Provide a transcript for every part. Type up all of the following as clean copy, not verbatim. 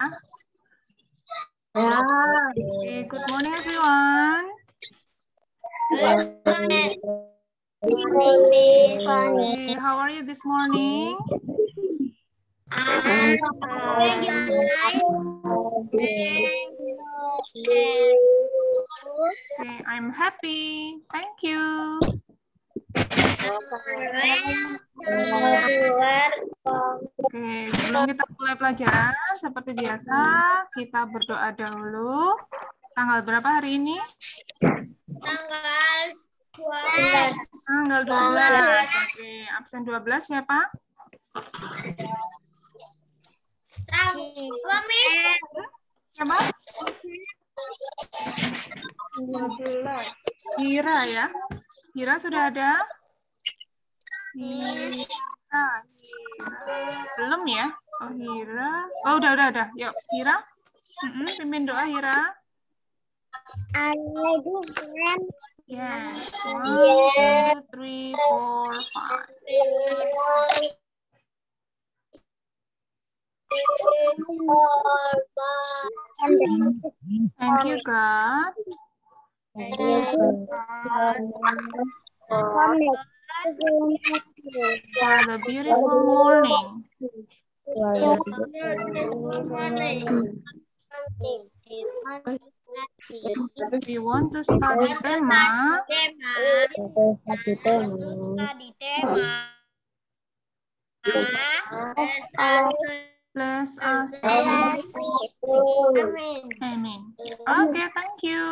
Okay, good morning, everyone. Okay, how are you this morning? Okay, I'm happy. Thank you. Oke, sebelum kita mulai pelajaran, seperti biasa, kita berdoa dahulu. Tanggal berapa hari ini? Tanggal 12. Tanggal 12. Oke, absen 12 siapa? Siapa? 12. Hira ya? Hira sudah ada? Hira. Belum ya? Oh, Hira. Oh, udah. Yuk, Hira. Pimpin doa, Hira. Yes. 1, 2, 3, 4, 5. Thank you, God. For the beautiful morning. We want to study tema. Bless us. Amin. Oke, thank you.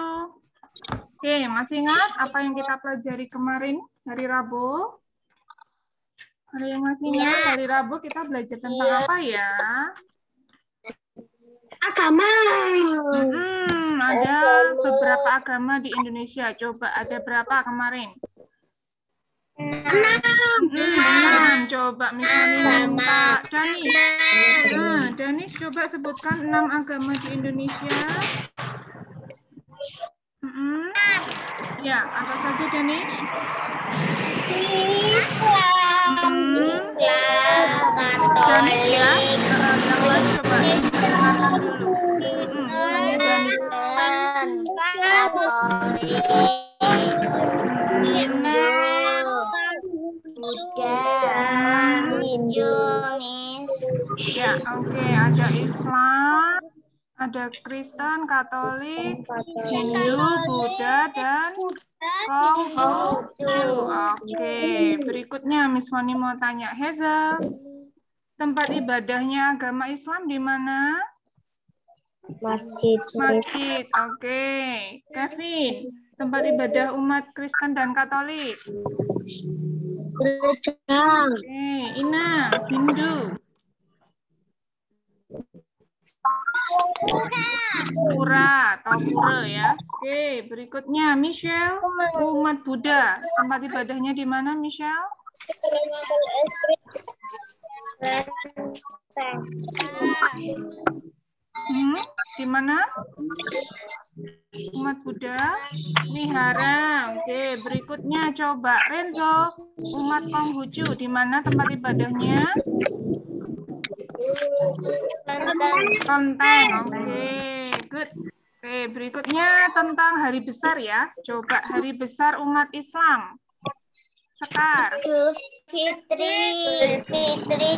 Oke, masih ingat apa yang kita pelajari kemarin hari Rabu? Ada yang masih ingat hari Rabu kita belajar tentang apa ya? Agama. Ada beberapa agama di Indonesia. Coba ada berapa kemarin? 6. Coba misalnya minta Danis. Danis coba sebutkan 6 agama di Indonesia. Ya, apa saja Danis? Islam, Danis ya. Katolik, Yang lain coba dengarkan dulu. Danis. Ya, oke. Ada Islam, ada Kristen, Katolik, Hindu, Buddha, dan Konghucu. Oke, berikutnya Miss Moni mau tanya, Hazel, tempat ibadahnya agama Islam di mana? Masjid. Masjid, oke. Kevin, tempat ibadah umat Kristen dan Katolik? Oke, Ina, Hindu? Pura atau pura ya. Oke, berikutnya Michelle, umat Buddha. Tempat ibadahnya di mana, Michelle? Di mana? Umat Buddha? Wihara. Oke, berikutnya coba Renzo, umat Konghucu. Di mana tempat ibadahnya? Kelenteng. Oke, good. Oke, berikutnya tentang hari besar ya. Coba hari besar umat Islam. Sekar. Fitri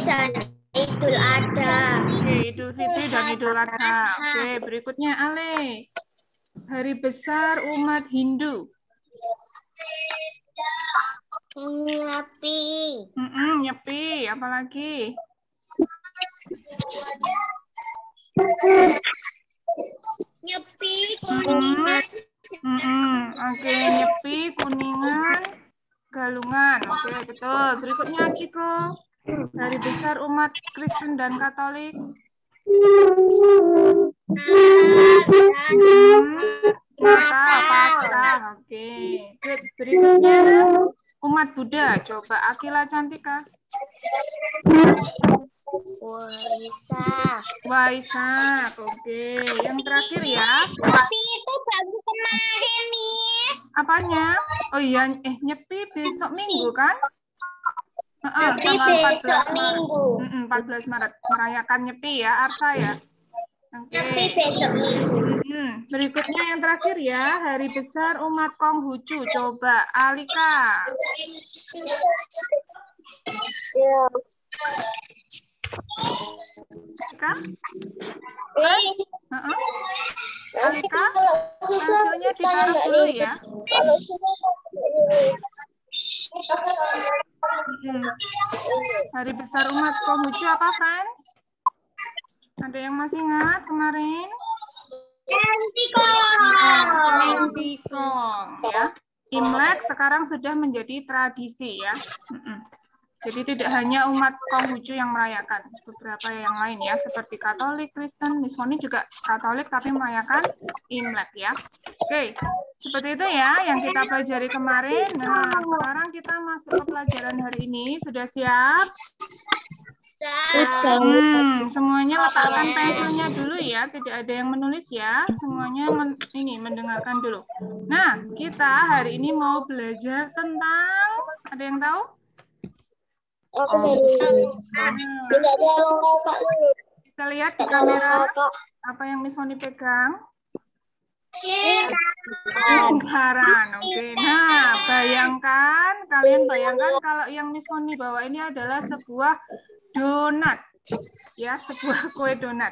dan Idul Adha. Oke, Idul Fitri dan Idul Adha. Oke, berikutnya Ale. Hari besar umat Hindu. Nyepi. Nyepi, apalagi? Nyepi, Kuningan. Oke, Nyepi, Kuningan, Galungan. Oke, betul. Berikutnya Ciko. Hari besar umat Kristen dan Katolik. Natal, Paskah. Oke. Good. Berikutnya umat Buddha. Coba Akila Cantika. Waisak. Oke. Yang terakhir ya. Tapi itu baru kemarin, Miss. Apanya? Oh iya, Nyepi besok Minggu kan? Nyepi besok Minggu. 14 Maret. Merayakan Nyepi ya, Arsa ya? Tapi besok minggu. Berikutnya yang terakhir ya, hari besar umat Konghucu. Coba Alika. Ya. Alika? Alika, pensilnya ditaruh dulu ya. Hari besar umat Konghucu apa, friends? Ada yang masih ingat kemarin? Kentikong ya. Imlek sekarang sudah menjadi tradisi ya. Jadi tidak hanya umat Konghucu yang merayakan, beberapa yang lain ya, seperti Katolik, Kristen, Miss Moni juga Katolik tapi merayakan Imlek ya. Oke, seperti itu ya yang kita pelajari kemarin. Nah, sekarang kita masuk ke pelajaran hari ini. Sudah siap? Semuanya letakkan pensilnya dulu ya, tidak ada yang menulis ya, semuanya mendengarkan dulu. Nah, kita hari ini mau belajar tentang, ada yang tahu? Aku baru. Kita lihat di kamera apa yang Miss Moni pegang. Lingkaran, oke. Nah, kalian bayangkan kalau yang Miss Moni bawa ini adalah sebuah donat, ya, sebuah kue donat.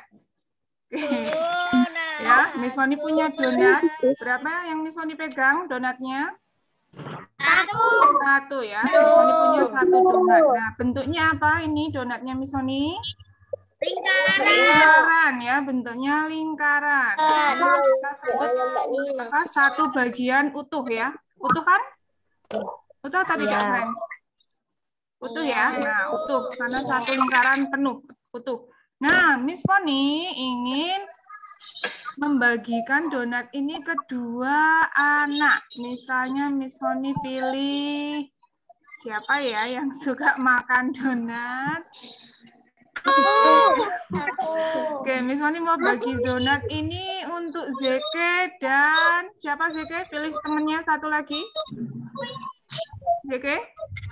Ya, Miss Moni punya donat. Berapa yang Miss Moni pegang donatnya? Satu ya. Miss Moni punya satu donat. Nah, bentuknya apa ini donatnya Miss Moni? Lingkaran ya, bentuknya lingkaran. Kita sebut satu bagian utuh ya. Utuh kan? Utuh atau tidak, friends? Utuh ya. Nah, utuh karena satu lingkaran penuh utuh. Nah, Miss Moni ingin membagikan donat ini ke dua anak. Misalnya Miss Moni pilih siapa ya yang suka makan donat? Oke, Miss Moni mau bagi donat ini untuk Zeke dan siapa Zeke? Pilih temannya satu lagi. Zeke,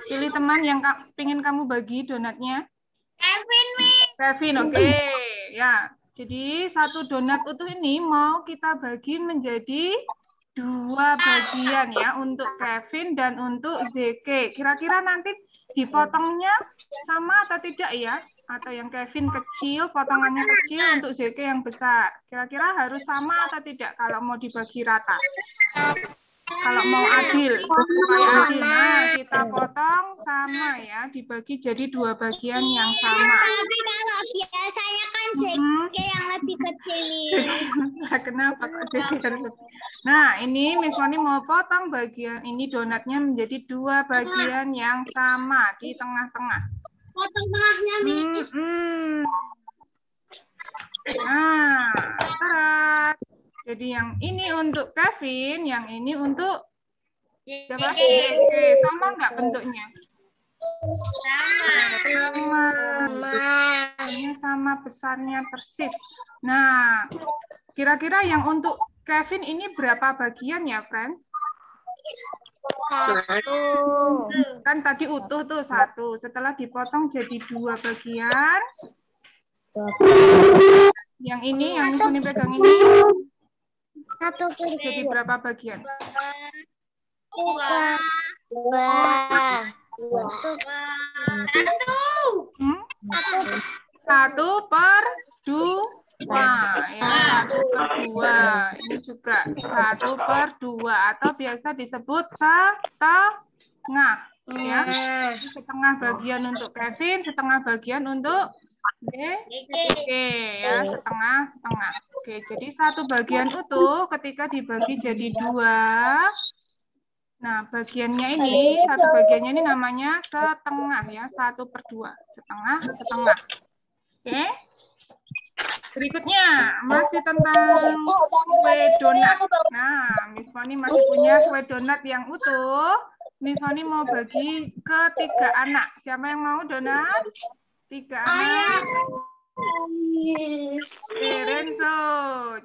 pilih teman yang pengen kamu bagi donatnya. Kevin, oke. Ya, jadi satu donat utuh ini mau kita bagi menjadi dua bagian ya untuk Kevin dan untuk Zeke. Kira-kira nanti dipotongnya sama atau tidak ya? Atau yang Kevin kecil, potongannya kecil, untuk Zeke yang besar. Kira-kira harus sama atau tidak kalau mau dibagi rata? Kalau mau adil, supaya adil, nah kita potong sama ya, dibagi jadi dua bagian yang sama. Tapi kalau biasanya kan Zeke yang lebih kecil. Kenapa kok Zeke harus? Nah, ini Miss Moni mau potong bagian ini donatnya menjadi dua bagian yang sama di tengah-tengah. Potong tengahnya, Miss. Nah, terat. Jadi yang ini untuk Kevin, yang ini untuk siapa? Oke, sama nggak bentuknya? Sama besarnya persis. Nah, kira-kira yang untuk Kevin ini berapa bagian ya, friends? Satu. Kan tadi utuh tuh satu. Setelah dipotong jadi dua bagian. Yang ini, yang Miss Moni pegang ini. Satu jadi berapa bagian? Dua. Satu per dua. Ya, 1/2. Ini juga 1/2 atau biasa disebut setengah. Ya, setengah bagian untuk Kevin, setengah bagian untuk Oke, ya, setengah-setengah. Oke, jadi satu bagian utuh ketika dibagi jadi dua. Nah, bagiannya ini, satu bagiannya ini namanya setengah ya, 1/2. Setengah-setengah. Oke. Berikutnya, masih tentang kue donat. Nah, Miss Moni masih punya kue donat yang utuh. Miss Moni mau bagi ke 3 anak. Siapa yang mau donat? 3 anak. Renzo,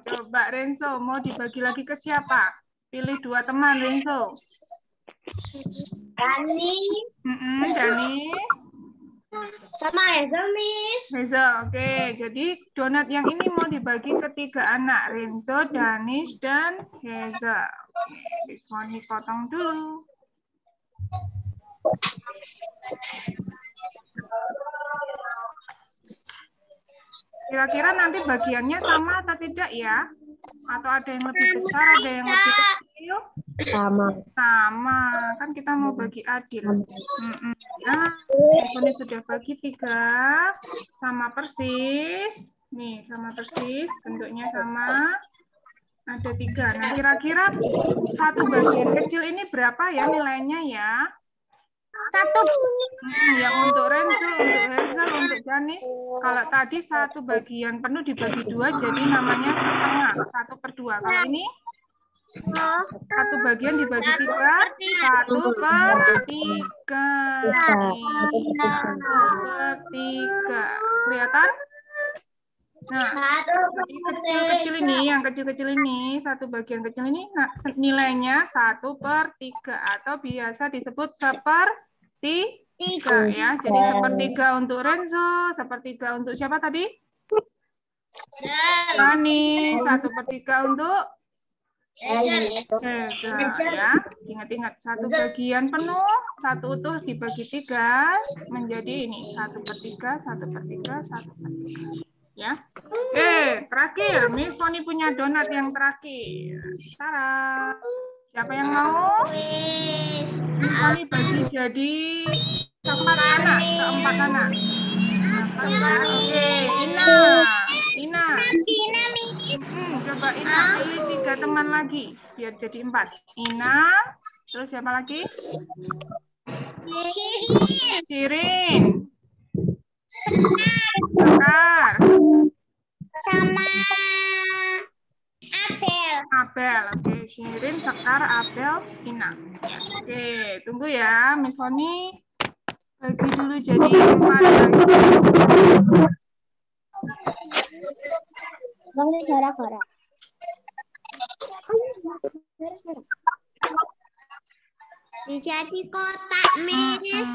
coba Renzo mau dibagi lagi ke siapa? Pilih 2 teman Renzo. Dani. Dani. Sama Hazel, Miss. Hazel, oke. Jadi donat yang ini mau dibagi ke 3 anak, Renzo, Danish, dan Hazel. Bismoni potong dulu. Kira-kira nanti bagiannya sama atau tidak ya? Atau ada yang lebih besar, ada yang lebih kecil? Sama. Kan kita mau bagi adil. Nah, ini sudah bagi 3. Sama persis. Nih, sama persis. Bentuknya sama. Ada 3. Nah, kira-kira satu bagian kecil ini berapa ya nilainya ya? 1. Yang untuk Renzo, untuk Hazel, untuk Janis. Kalau tadi satu bagian penuh dibagi 2, jadi namanya setengah. 1/2. Kalau ini satu bagian dibagi 3, 1/3. 1/3. Kelihatan? Nah, kecil-kecil ini, yang kecil-kecil ini, satu bagian kecil ini, nah, nilainya 1/3 atau biasa disebut 1/3 ya. Jadi 1/3 untuk Renzo, 1/3 untuk siapa tadi? Dani, 1/3 untuk ya. Ingat-ingat, satu bagian penuh, satu utuh dibagi 3 menjadi ini 1/3, 1/3, 1/3. Ya. Oke, terakhir, Miss Sony punya donat yang terakhir. Tara. Siapa yang mau? Miss Sony bagi jadi 4 anak, ke 4 anak. Oke, Ina. Coba Ina pilih 3 teman lagi biar jadi 4. Ina, terus siapa lagi? Shirin. Sekar. Sama Abel. Oke, Shirin, Sekar, Abel, Ina. Oke, tunggu ya, Miss Sony. Bagi dulu jadi 4 lagi. Jadi kotak, Miss.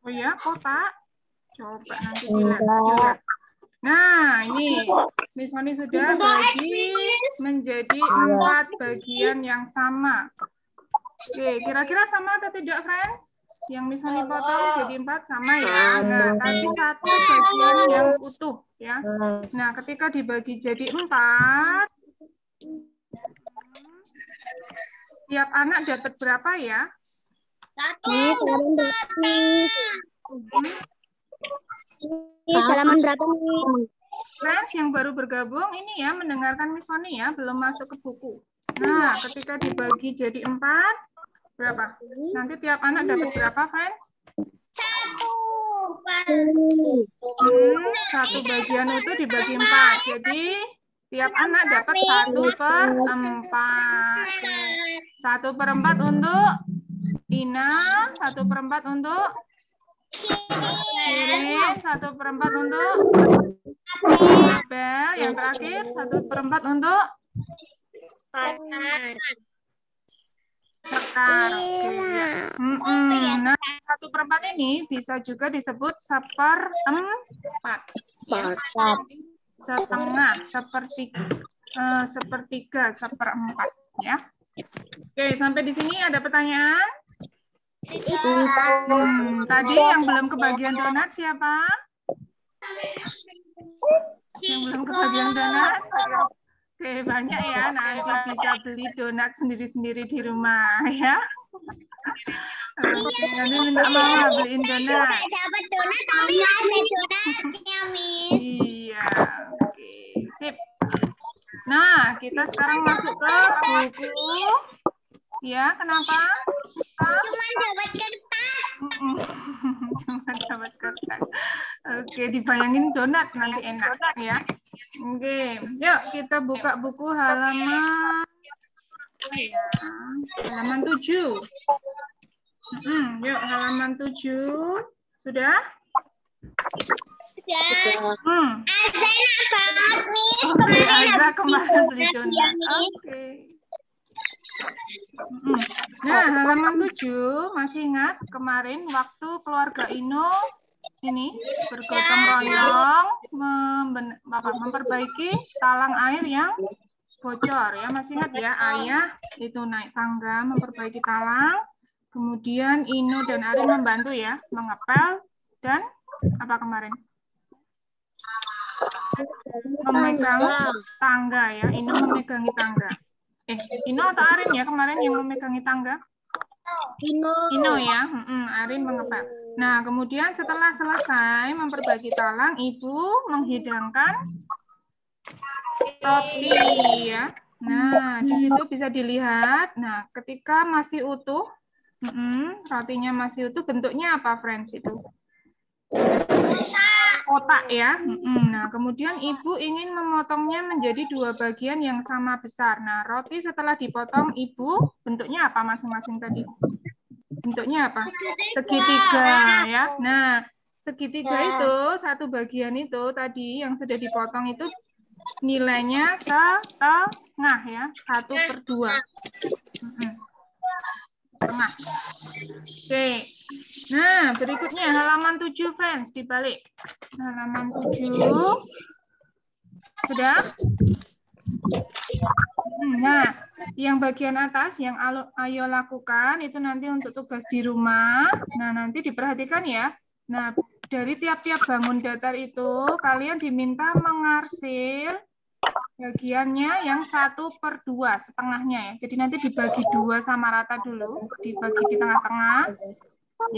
Oh ya, kotak. Coba nanti dilihat. Nah, ini Miss Sony sudah bagi menjadi 4 bagian yang sama. Oke, kira-kira sama atau tidak, friends? Yang Miss Sony potong jadi 4 sama ya. Nah, tadi 1 bagian yang utuh ya. Nah, ketika dibagi jadi 4, tiap anak dapat berapa ya? 1. Halaman berapa nih? Friends yang baru bergabung ini ya mendengarkan Miss Sony ya, belum masuk ke buku. Nah, ketika dibagi jadi 4, berapa? Nanti tiap anak dapat berapa, friends? 1 bagian itu dibagi 4. Jadi tiap anak dapat 1/4. 1/4 untuk Ina, 1/4 untuk Shirin, 1/4 untuk Abel, yang terakhir 1/4 untuk Sekar. Nah, 1/4 ini bisa juga disebut 1/4. Ya. Setengah, sepertiga, 1/4 ya. Oke, sampai di sini ada pertanyaan? Tadi yang belum kebagian donat siapa? Yang belum kebagian donat? Oke, banyak ya. Nanti bisa beli donat sendiri-sendiri di rumah ya. Oke, nanti minta mama beliin donat. Dapat donat tapi ada donatnya, Miss. Iya, oke, sip. Nah, kita sekarang masuk ke buku. Ya, kenapa? Cuma dapat kertas. Cuma dapat kertas. Oke, dibayangin donat nanti enak ya. Oke, yuk kita buka buku halaman 7. Yuk halaman 7. Sudah? Azza kemarin beli donat. Oke. Nah, halaman 7, masih ingat kemarin waktu keluarga Ino ini bergotong royong memperbaiki talang air yang bocor ya, masih ingat ya, ayah itu naik tangga memperbaiki talang, kemudian Ino dan Arin membantu ya, mengepel dan apa kemarin? Memegang tangga ya, Ino memegangi tangga. Ino atau Arin ya kemarin yang memegangi tangga? Ino ya, Arin mengepel. Nah, kemudian setelah selesai memperbaiki talang, Ibu menghidangkan roti ya. Nah, di situ bisa dilihat. Nah, ketika masih utuh, rotinya masih utuh, bentuknya apa, friends itu? Kotak ya. Nah, kemudian Ibu ingin memotongnya menjadi 2 bagian yang sama besar. Nah, roti setelah dipotong Ibu, bentuknya apa masing-masing tadi? Bentuknya apa? Segitiga ya. Nah, segitiga itu, satu bagian itu tadi yang sudah dipotong itu nilainya setengah ya, 1/2. Setengah. Oke. Nah, berikutnya halaman 7, friends, dibalik. Halaman 7. Sudah? Nah, yang bagian atas yang ayo lakukan itu nanti untuk tugas di rumah. Nah, nanti diperhatikan ya. Nah, dari tiap-tiap bangun datar itu kalian diminta mengarsir bagiannya yang 1/2 setengahnya ya. Jadi nanti dibagi 2 sama rata dulu, dibagi di tengah-tengah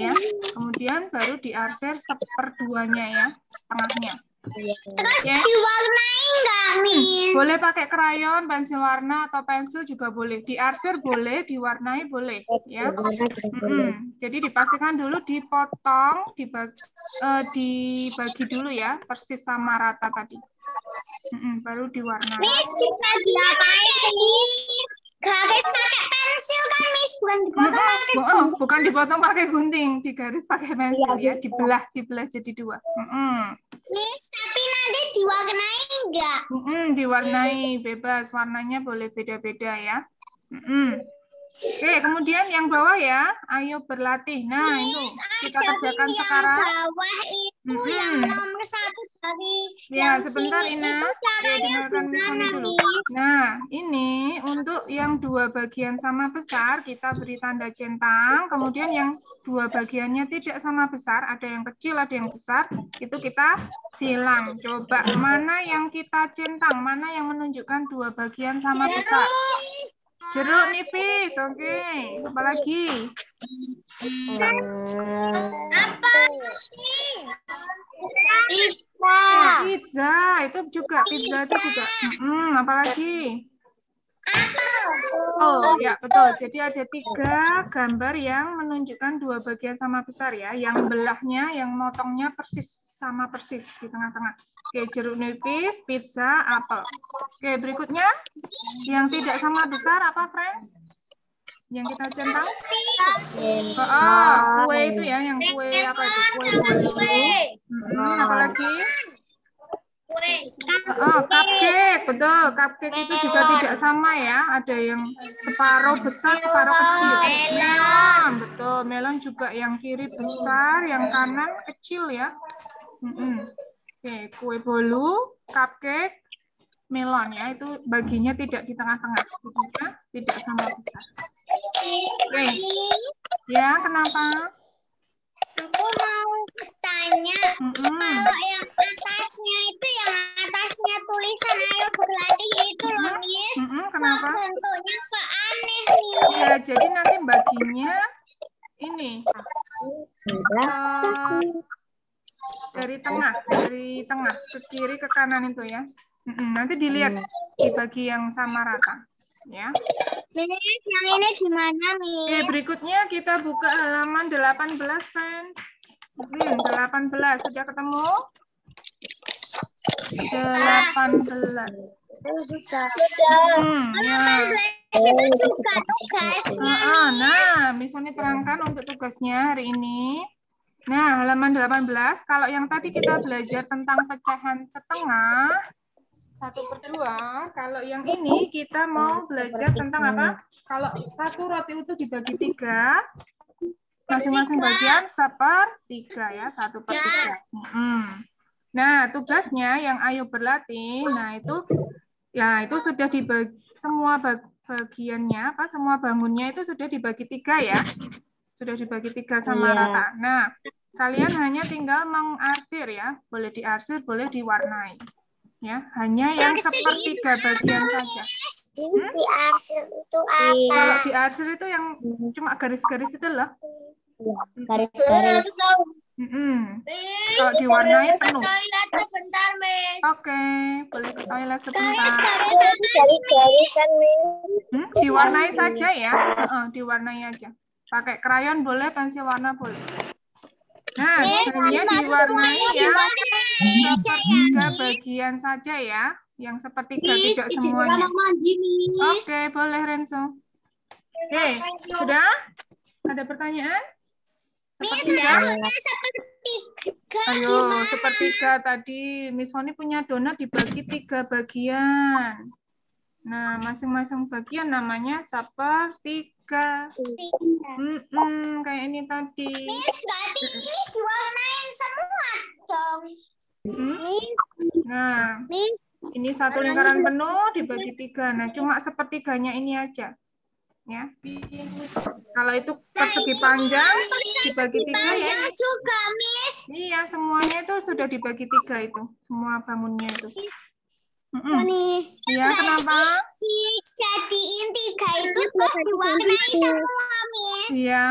ya. Kemudian baru diarsir 1/2-nya ya, setengahnya. Terus diwarnai nggak, Miss? Boleh pakai krayon, pensil warna atau pensil juga boleh. Diarsir boleh, diwarnai boleh ya. Jadi dipastikan dulu dipotong, dibagi dulu ya, persis sama rata tadi. Baru diwarnai. Miss, kita diapain nih? Garis pakai pensil kan, Miss? Bukan dipotong pakai gunting. Bukan dipotong pakai gunting, digaris pakai pensil ya, dibelah jadi 2. Miss, tapi nanti diwarnai enggak? Diwarnai bebas, warnanya boleh beda-beda ya. Oke, kemudian yang bawah ya, ayo berlatih. Nah, itu kita kerjakan sekarang. Yang bawah itu yang nomor 1 dari ya, yang sebentar sini Ina. itu caranya Dengarkan Miss Moni dulu. Miss? Nah, ini untuk yang 2 bagian sama besar, kita beri tanda centang. Kemudian yang 2 bagiannya tidak sama besar, ada yang kecil, ada yang besar, itu kita silang. Coba, mana yang kita centang, mana yang menunjukkan 2 bagian sama besar? Jeruk nipis, oke. Apalagi? Apa sih? Pizza, itu juga. Pizza itu juga. Apalagi? Oh, ya betul. Jadi ada 3 gambar yang menunjukkan 2 bagian sama besar ya. Yang belahnya, yang motongnya sama persis di tengah-tengah. Oke, jeruk nipis, pizza, apel. Oke, berikutnya yang tidak sama besar apa, friends? Yang kita centang? Kue itu ya, yang kue apa itu? Kue bolu. Apalagi? Cupcake, betul. Cupcake itu juga tidak sama ya. Ada yang separuh besar, separuh kecil. Melon, betul. Melon juga yang kiri besar, yang kanan kecil ya. Oke, kue bolu, cupcake, melon ya. Itu baginya tidak di tengah-tengah. Juga tidak sama besar. Oke. Ya, kenapa? Aku mau tanya, kalau yang atasnya itu, yang atasnya tulisan ayo berlatih itu loh, Miss. Kenapa? Bentuknya kok aneh nih. Ya, jadi nanti baginya ini. Dari tengah ke kiri ke kanan itu ya. Nanti dilihat dibagi yang sama rata. Ya. Miss, yang ini gimana, Miss? Oke, berikutnya kita buka halaman 18, friends. 18, sudah ketemu? 18. Sudah. Ya. Itu juga tugas. Nah, misalnya terangkan untuk tugasnya hari ini. Nah, halaman 18, kalau yang tadi kita belajar tentang pecahan setengah, 1/2. Kalau yang ini kita mau belajar tentang apa? Kalau satu roti utuh dibagi 3, masing-masing bagian 1/3 ya, 1/3. Nah, tugasnya yang Ayu berlatih, nah itu ya itu sudah dibagi semua bagiannya, apa semua bangunnya itu sudah dibagi 3 ya, sudah dibagi 3 sama rata. Nah, kalian hanya tinggal mengarsir ya, boleh diarsir, boleh diwarnai. Ya, hanya yang 1/3 bagian saja. Diarsir itu apa? Kalau diarsir itu yang cuma garis-garis itu loh. Garis-garis. Kalau diwarnai penuh. Toilet sebentar, Miss. Oke, boleh ke toilet sebentar. Garis-garisan, Miss. Diwarnai saja ya. Diwarnai aja. Pakai krayon boleh, pensil warna boleh. Nah, hanya diwarnai yang 1/3 bagian saja ya. Yang 1/3 tidak semuanya. Oke, boleh Renzo. Oke, sudah? Ada pertanyaan? Ayo, 1/3 tadi Miss Foni punya donat dibagi 3 bagian. Nah, masing-masing bagian namanya 1/3. Kayak ini tadi. Berarti ini diwarnain semua dong. Nah, ini satu lingkaran penuh dibagi 3. Nah, cuma 1/3-nya ini aja. Ya. Kalau itu persegi panjang dibagi 3 ya. Juga, Miss. Iya, semuanya itu sudah dibagi 3 itu, semua bangunnya itu. Iya, kenapa? Dijadiin 3 itu terus diwarnai semua, Miss. Iya,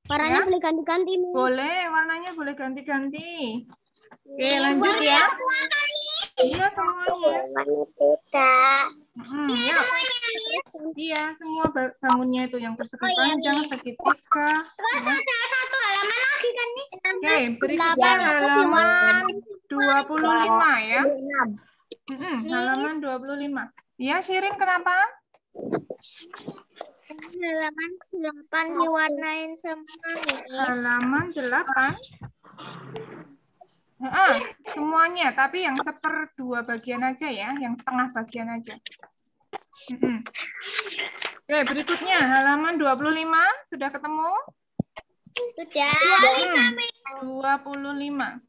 Warnanya boleh ganti-ganti, Miss. boleh, warnanya boleh ganti-ganti. Oke, lanjut ya. Semua kali. Iya, semuanya. Ya. Iya, semua bangunnya itu yang persegi panjang, segitiga. Terus ada satu halaman lagi kan, Miss? Oke, berikutnya halaman 25 ya. Halaman 25. Iya, Shirin kenapa? Halaman 8 diwarnain semua, Miss. Halaman 8. Semuanya, tapi yang 1/2 bagian aja ya, yang setengah bagian aja. Oke, berikutnya halaman 25 sudah ketemu? Sudah. 25.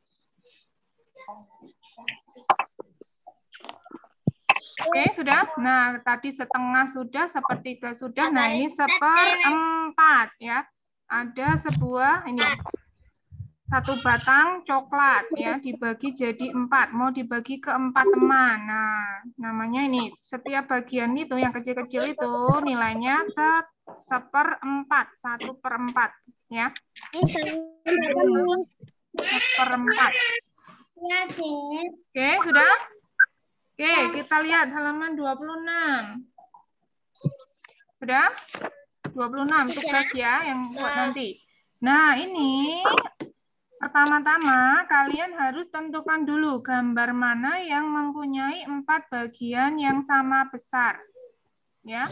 Oke, sudah. Nah, tadi setengah sudah, 1/3 sudah. Nah, ini 1/4 ya. Ada sebuah ini satu batang coklat ya, dibagi jadi 4, mau dibagi ke 4 teman. Nah, namanya ini setiap bagian itu yang kecil-kecil itu nilainya 1/4, 1/4 ya. 1/4. Oke, sudah? Oke, kita lihat halaman 26. Sudah? 26 tugas ya yang buat nanti. Nah, ini pertama-tama kalian harus tentukan dulu gambar mana yang mempunyai 4 bagian yang sama besar. Ya.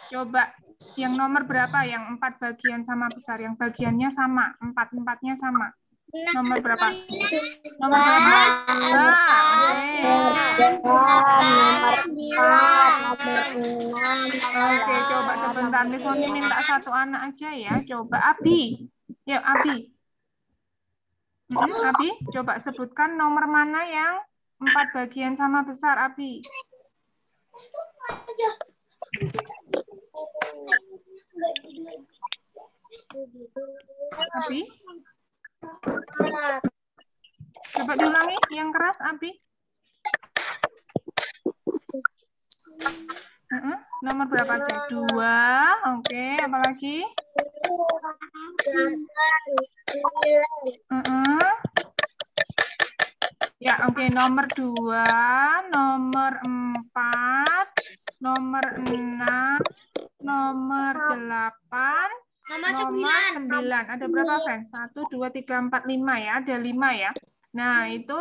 Coba yang nomor berapa yang 4 bagian sama besar, yang bagiannya sama, 4-4-nya sama. Nomor berapa? Nomor berapa? Oke, coba sebentar. Miss Moni minta satu anak aja ya. Coba Abi. Yuk, Abi. Abi, coba sebutkan nomor mana yang 4 bagian sama besar, Abi. Abi. Coba diulangi yang keras, Abi. Nomor berapa aja? 2. Oke, apa lagi? Ya, oke. Nomor 2, nomor 4, nomor 6, nomor 8, nomor 9. Ada berapa, Fen? 1, 2, 3, 4, 5 ya. Ada 5 ya. Nah, itu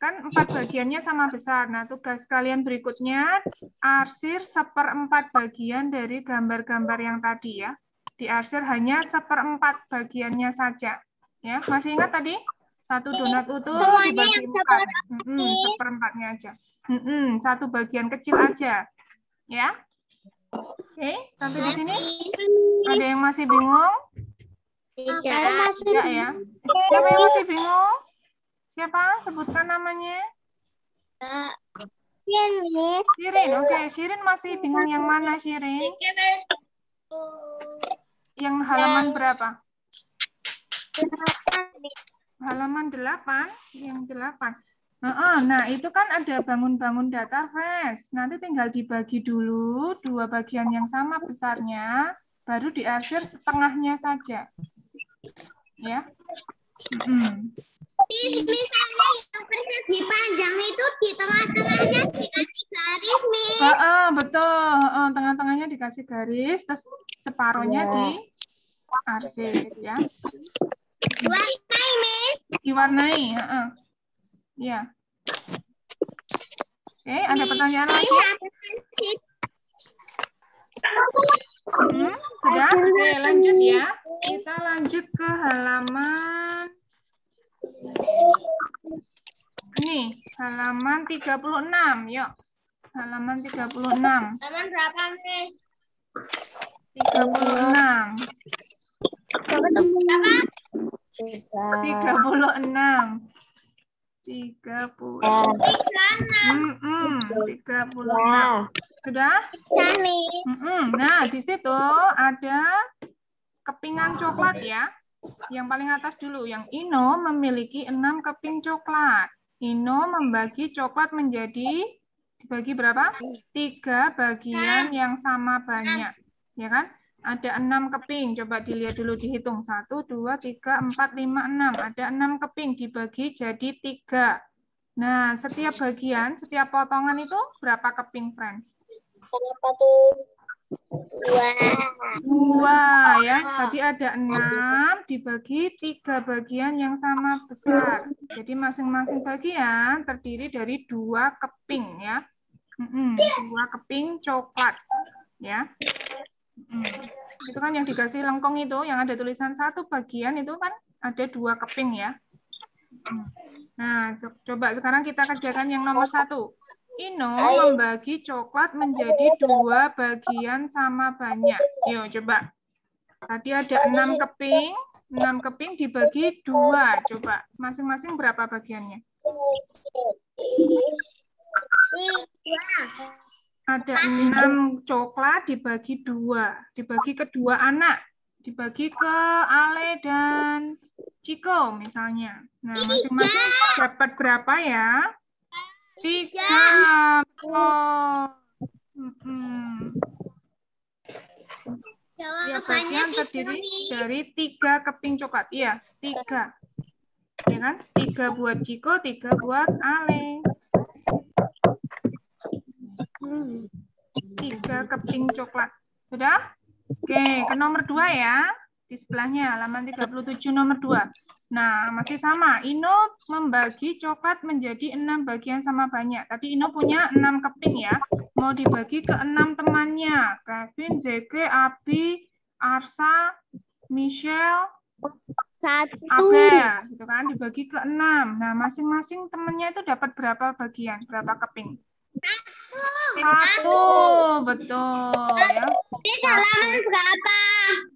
kan 4 bagiannya sama besar. Nah, tugas kalian berikutnya arsir 1/4 bagian dari gambar-gambar yang tadi ya. Diarsir hanya 1/4 bagiannya saja. Ya, masih ingat tadi? Satu donat utuh Semuanya dibagi yang 4. Seperempatnya aja. Satu bagian kecil aja. Ya. Oke, sampai di sini. Ada yang masih bingung? Tidak ya. Siapa yang masih bingung? Siapa? Sebutkan namanya. Shirin. Oke, Shirin masih bingung yang mana, Shirin? Yang halaman berapa? Halaman 8, yang 8. Nah, itu kan ada bangun-bangun data fresh. Nanti tinggal dibagi dulu, dua bagian yang sama besarnya, baru diarsir setengahnya saja. Ya. Misalnya yang persegi panjang itu di tengah-tengahnya dikasih garis, Miss. Betul. Tengah-tengahnya dikasih garis, terus separohnya diarsir, ya. Diwarnai, Miss. Diwarnai, ya. Oke, ada pertanyaan lagi? Sudah? Oke, lanjut ya. Kita lanjut ke halaman ini, halaman 36. Yuk. Halaman 36. Halaman berapa, Miss? 36. 36. 36. Sudah? Nah, di situ ada kepingan coklat ya. Yang paling atas dulu, yang Ino memiliki 6 keping coklat. Ino membagi coklat menjadi dibagi berapa? 3 bagian yang sama banyak. Ya kan? Ada 6 keping. Coba dilihat dulu, dihitung. 1, 2, 3, 4, 5, 6. Ada 6 keping dibagi jadi 3. Nah, setiap bagian, setiap potongan itu berapa keping, friends? Kenapa tuh? 2 ya. Tadi ada 6 dibagi 3 bagian yang sama besar. Jadi masing-masing bagian terdiri dari 2 keping ya. 2 keping coklat ya. Itu kan yang dikasih lengkong itu, yang ada tulisan 1 bagian itu kan ada 2 keping ya. Nah, coba sekarang kita kerjakan yang nomor 1. Ino membagi coklat menjadi 2 bagian sama banyak. Yuk, coba. Tadi ada 6 keping. 6 keping dibagi 2. Coba, masing-masing berapa bagiannya? Ada 6 coklat dibagi 2. Dibagi ke 2 anak. Dibagi ke Ale dan Ciko misalnya. Nah, masing-masing dapat berapa ya? 3. Ya, bagian terdiri dari 3 keping coklat. Iya, 3. Ya kan? 3 buat Ciko, 3 buat Ale. 3 keping coklat. Sudah? Oke, ke nomor 2 ya. Di sebelahnya, halaman 37 nomor 2. Nah, masih sama. Ino membagi coklat menjadi 6 bagian sama banyak. Tadi Ino punya 6 keping ya. Mau dibagi ke 6 temannya. Kevin, Zeke, Abi, Arsa, Michelle, Abel. Gitu kan, dibagi ke 6. Nah, masing-masing temannya itu dapat berapa bagian? Berapa keping? 1, betul ya. Ini halaman berapa?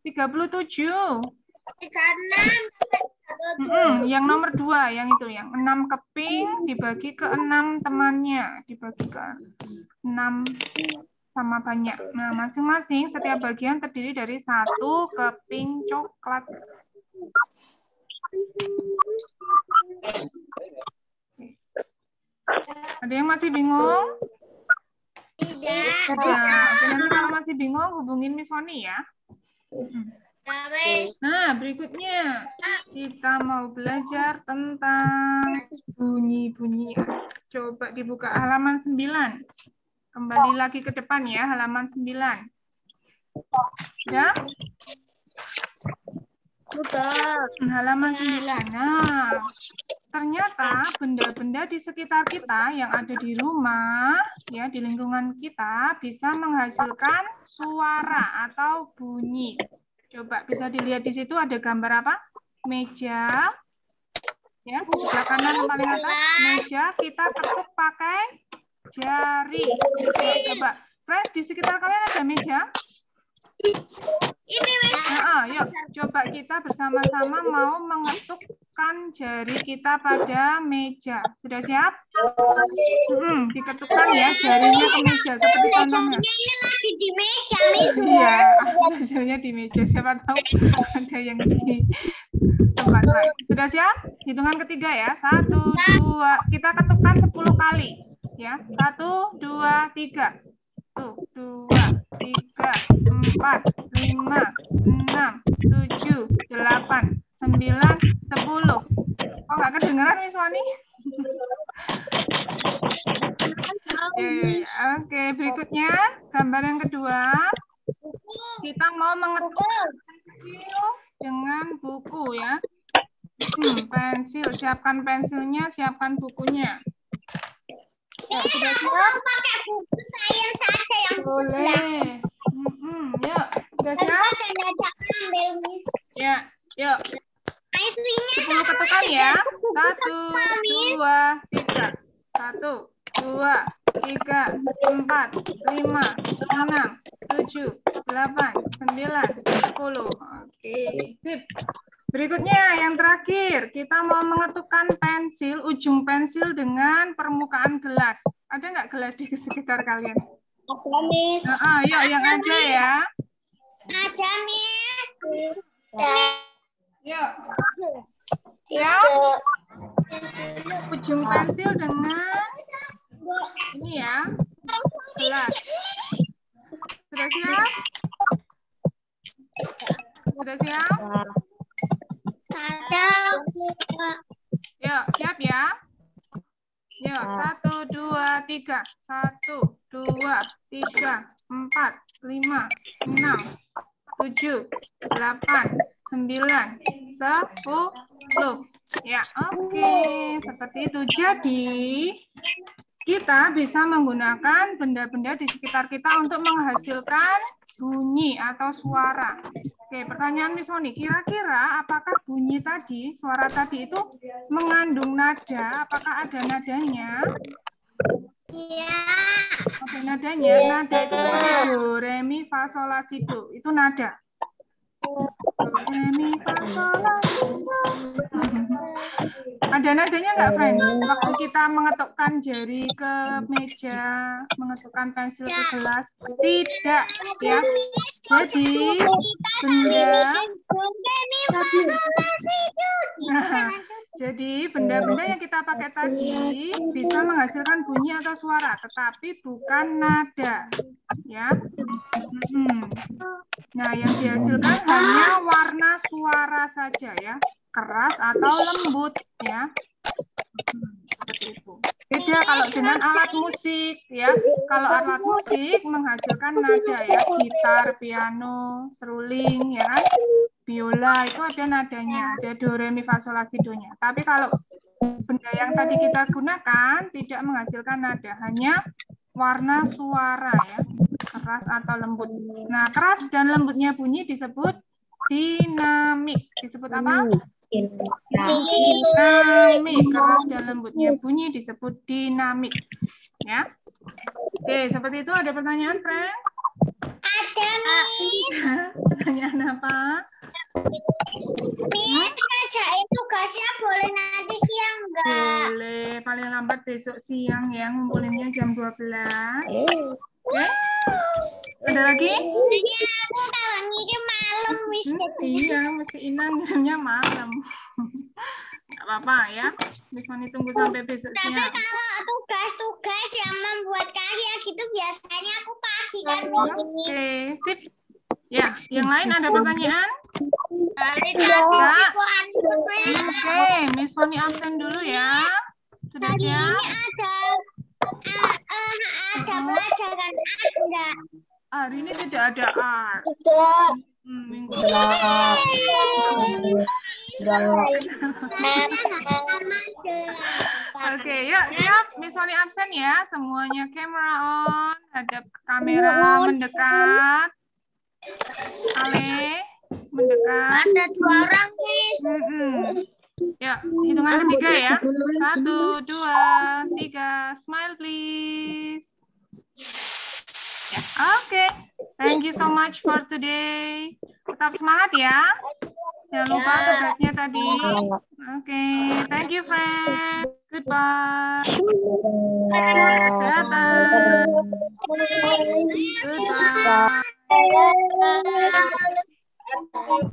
37. 36. Yang nomor 2, yang itu, yang 6 keping dibagi ke 6 temannya, dibagi ke 6 sama banyak. Nah, masing-masing setiap bagian terdiri dari 1 keping coklat. Ada yang masih bingung? Tidak. Ya, nanti kalau masih bingung hubungin Miss Sony ya. Nah, berikutnya kita mau belajar tentang bunyi-bunyi. Coba dibuka halaman 9. Kembali lagi ke depan ya, halaman 9. Ya? Sudah. Halaman 9. Nah, ternyata benda-benda di sekitar kita yang ada di rumah, ya di lingkungan kita, bisa menghasilkan suara atau bunyi. Coba bisa dilihat di situ ada gambar apa? Meja, Ya, sebelah kanan yang paling atas meja kita ketuk pakai jari. Coba, friends, di sekitar kalian ada meja? Ini Yuk, coba kita bersama-sama mau mengetukkan jari kita pada meja. Sudah siap? Diketukkan ya jarinya ke meja seperti contohnya. Ini lagi di meja, Miss. Iya, jarinya di meja. Siapa tahu ada yang di tempat lain. Sudah siap? Hitungan ketiga ya. 1, 2. Kita ketukkan 10 kali. Ya, 1, 2, 3. 1, 2, 3, 4, 5, 6, 7, 8, 9, 10. Oh, nggak kedengeran, Miss Wani? Oke, berikutnya gambar yang kedua. Kita mau mengetuk pensil dengan buku ya. Pensil, siapkan pensilnya, siapkan bukunya. Sudah siap? Pakai buku sains saja yang boleh. Yuk, sudah siap? Ya, yuk. 10 ketukan ya. 1, 2, 3. 1, 2, 3, 4, 5, 6, 7, 8, 9, 10. Oke, sip. Berikutnya yang terakhir, kita mau mengetukkan pensil, ujung pensil dengan permukaan gelas. Ada nggak gelas di sekitar kalian? Ada, Miss. Yuk, yang ada ya. Ada, Miss. Yuk. Ya. Ujung pensil dengan ini ya, gelas. Sudah siap? Sudah siap? Yuk, siap ya? Yuk, 1, 2, 3. 1, 2, 3, 4, 5, 6, 7, 8, 9, 10. Ya, oke. Seperti itu. Jadi, kita bisa menggunakan benda-benda di sekitar kita untuk menghasilkan bunyi atau suara. Oke, pertanyaan Miss Wani, kira-kira apakah bunyi tadi, suara tadi itu mengandung nada? Apakah ada nadanya? Iya. Ada nadanya. Nada itu seperti do, re, mi, fa, sol, la, si, do. Itu nada. Do, re, mi, fa, sol, la, si, do. Ada nadanya nggak, friend? Waktu kita mengetukkan jari ke meja, mengetukkan pensil ke gelas, tidak, ya. Jadi jadi benda-benda yang kita pakai tadi bisa menghasilkan bunyi atau suara, tetapi bukan nada, ya. Nah, yang dihasilkan hanya warna suara saja, ya. Keras atau lembut, ya. Seperti itu. Beda kalau dengan alat musik, ya. Kalau alat musik menghasilkan nada, ya. Gitar, piano, seruling, ya kan. Biola itu ada nadanya, ada do, re, mi, fa, sol, la, si, do-nya. Tapi kalau benda yang tadi kita gunakan tidak menghasilkan nada, hanya warna suara, ya. Keras atau lembut. Nah, keras dan lembutnya bunyi disebut dinamik. Disebut apa? Dinamik. Keras dan lembutnya bunyi disebut dinamik. Ya. Oke, seperti itu. Ada pertanyaan, friends? Ada, Miss. Pertanyaan apa? Miss, kerjain tugasnya boleh nanti siang nggak? Boleh. Paling lambat besok siang ya. Ngumpulinnya jam 12. Oke? Ada lagi? Iya, aku kalau ngirim malam, Miss. Iya, mesti Ina ngirimnya malam. Nggak apa-apa ya. Miss Wani tunggu sampai besok Tapi siang. kalau tugas-tugas yang membuat karya gitu biasanya aku pagi kan, Miss. Oke, sip. Ya, yang lain ada pertanyaan? Oke, Miss Wani absen dulu ya. Sudah Hari siap? ini ada pelajaran ada. Hari ini tidak ada art. Minggu Oke, yuk siap. Miss Wani absen ya. Semuanya kamera on, hadap ke kamera mendekat. Ale, mendekat. Ada 2 orang, Miss. Ya, hitungan ketiga ya. 1, 2, 3. Smile, please. Ya, oke. Thank you so much for today. Tetap semangat ya. Jangan lupa tugasnya tadi. Oke, thank you, friends. Goodbye. Kesehatan. Goodbye.